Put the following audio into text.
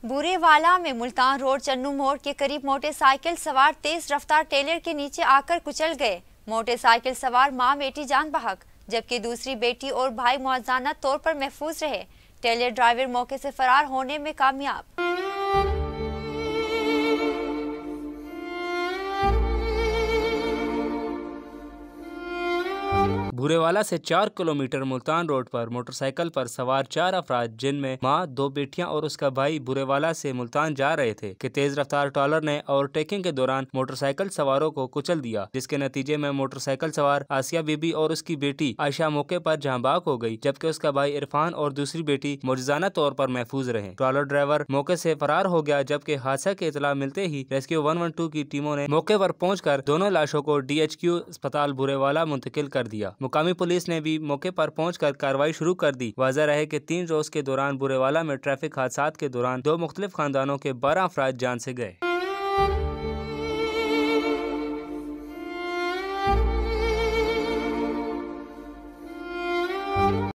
बुरेवाला में मुल्तान रोड चन्नू मोड़ के करीब मोटरसाइकिल सवार तेज रफ्तार टेलर के नीचे आकर कुचल गए। मोटरसाइकिल सवार मां बेटी जान बहक, जबकि दूसरी बेटी और भाई मुआवजाना तौर पर महफूज रहे। टेलर ड्राइवर मौके से फरार होने में कामयाब। बुरेवाला से 4 किलोमीटर मुल्तान रोड पर मोटरसाइकिल पर सवार 4 अफराद, जिनमें मां, 2 बेटियां और उसका भाई बुरेवाला से मुल्तान जा रहे थे कि तेज रफ्तार ट्रॉलर ने ओवरटेकिंग के दौरान मोटरसाइकिल सवारों को कुचल दिया, जिसके नतीजे में मोटरसाइकिल सवार आसिया बीबी और उसकी बेटी आयशा मौके पर जहाँ हो गई, जबकि उसका भाई इरफान और दूसरी बेटी मुआवजाना तौर पर महफूज रहे। ट्रॉलर ड्राइवर मौके से फरार हो गया, जबकि हादसा की इतला मिलते ही रेस्क्यू 112 की टीमों ने मौके पर पहुंचकर दोनों लाशों को DHQ अस्पताल बुरेवाला मुंतकिल कर दिया। मुकामी पुलिस ने भी मौके पर पहुंचकर कार्रवाई शुरू कर दी। वाज़ेह रहे कि 3 रोज के दौरान बुरेवाला में ट्रैफिक हादसात के दौरान 2 मुख्तलिफ खानदानों के 12 अफराद जान से गए।